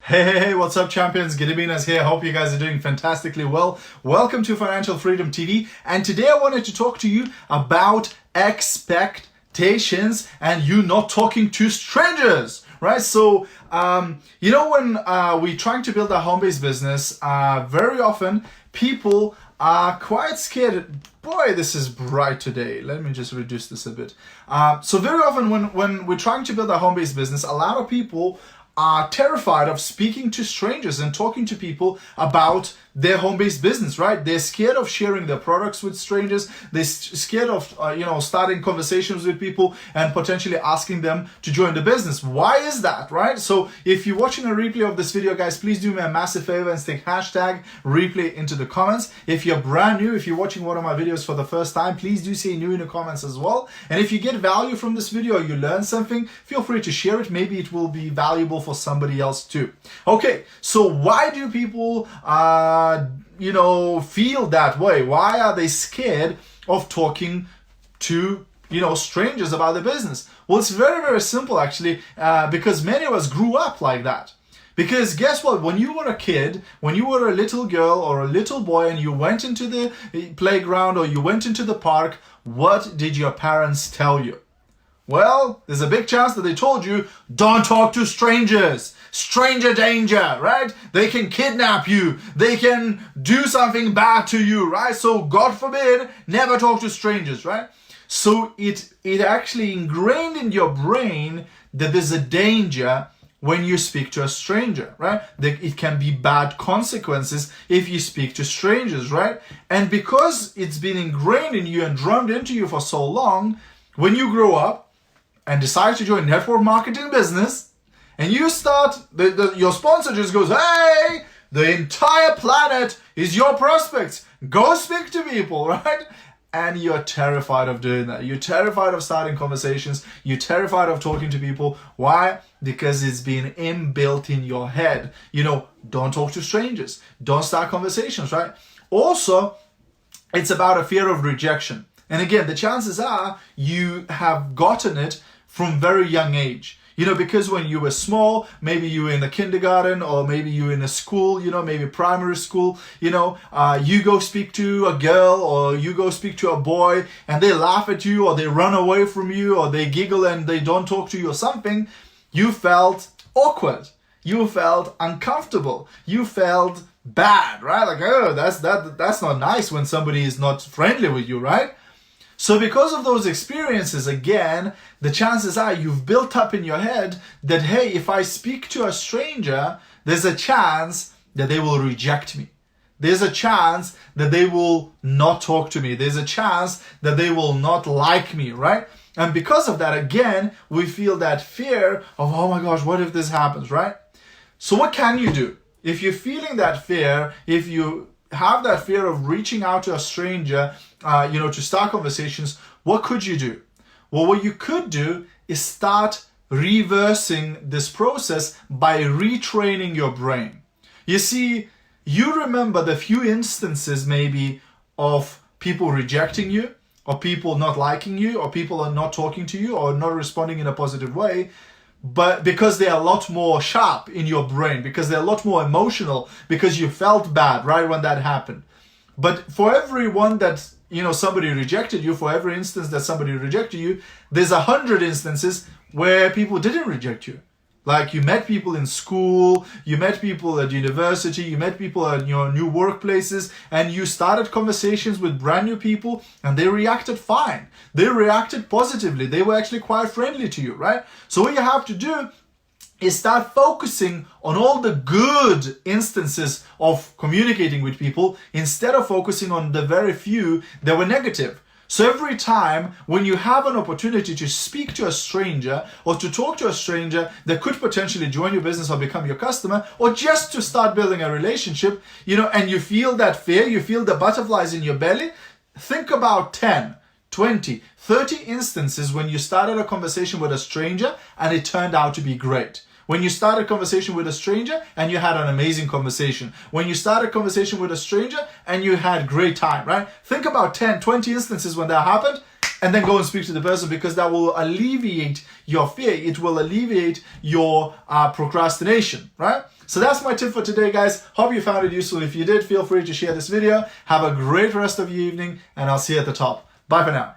Hey, what's up, champions? Gediminas here. Hope you guys are doing fantastically well. Welcome to Financial Freedom TV. And today I wanted to talk to you about expectations and you not talking to strangers, right? So, when we're trying to build a home-based business, very often people are quite scared. Boy, this is bright today. Let me just reduce this a bit. So very often when we're trying to build a home-based business, a lot of people are terrified of speaking to strangers and talking to people about their home-based business, right? They're scared of sharing their products with strangers. They're scared of, starting conversations with people and potentially asking them to join the business. Why is that, right? So if you're watching a replay of this video, guys, please do me a massive favor and stick hashtag replay into the comments. If you're brand new, if you're watching one of my videos for the first time, please do say new in the comments as well. And if you get value from this video or you learn something, feel free to share it. Maybe it will be valuable for somebody else too. Okay, so why do people feel that way? Why are they scared of talking to strangers about their business? Well, it's very, very simple actually, because many of us grew up like that. Because guess what? When you were a kid, when you were a little girl or a little boy and you went into the playground or you went into the park, what did your parents tell you? Well, there's a big chance that they told you, don't talk to strangers. Stranger danger, right? They can kidnap you. They can do something bad to you, right? So God forbid, never talk to strangers, right? So it actually ingrained in your brain that there's a danger when you speak to a stranger, right? That it can be bad consequences if you speak to strangers, right? And because it's been ingrained in you and drummed into you for so long, when you grow up and decide to join network marketing business, and you start, your sponsor just goes, hey, the entire planet is your prospects. Go speak to people, right? And you're terrified of doing that. You're terrified of starting conversations. You're terrified of talking to people. Why? Because it's been inbuilt in your head. Don't talk to strangers. Don't start conversations, right? Also, it's about a fear of rejection. And again, the chances are you have gotten it from very young age. Because when you were small, maybe you were in the kindergarten or maybe you were in a school, maybe primary school, you go speak to a girl or you go speak to a boy and they laugh at you or they run away from you or they giggle and they don't talk to you or something. You felt awkward. You felt uncomfortable. You felt bad, right? Like, oh, that's not nice when somebody is not friendly with you, right? So because of those experiences, again, the chances are you've built up in your head that, hey, if I speak to a stranger, there's a chance that they will reject me. There's a chance that they will not talk to me. There's a chance that they will not like me, right? And because of that, again, we feel that fear of, oh my gosh, what if this happens, right? So what can you do? If you're feeling that fear, if you have that fear of reaching out to a stranger, to start conversations, what could you do? Well, what you could do is start reversing this process by retraining your brain. You see, you remember the few instances maybe of people rejecting you, or people not liking you, or people are not talking to you, or not responding in a positive way, but because they're a lot more sharp in your brain, because they're a lot more emotional, because you felt bad right when that happened. But for every one that somebody rejected you, for every instance that somebody rejected you, there's 100 instances where people didn't reject you. Like you met people in school, you met people at university, you met people at your new workplaces, and you started conversations with brand new people and they reacted fine. They reacted positively. They were actually quite friendly to you, right? So what you have to do is start focusing on all the good instances of communicating with people instead of focusing on the very few that were negative. So every time when you have an opportunity to speak to a stranger or to talk to a stranger that could potentially join your business or become your customer, or just to start building a relationship, and you feel that fear, you feel the butterflies in your belly, think about 10, 20, 30 instances when you started a conversation with a stranger and it turned out to be great. When you start a conversation with a stranger and you had an amazing conversation. When you start a conversation with a stranger and you had great time, right? Think about 10, 20 instances when that happened and then go and speak to the person, because that will alleviate your fear. It will alleviate your procrastination, right? So that's my tip for today, guys. Hope you found it useful. If you did, feel free to share this video. Have a great rest of your evening, and I'll see you at the top. Bye for now.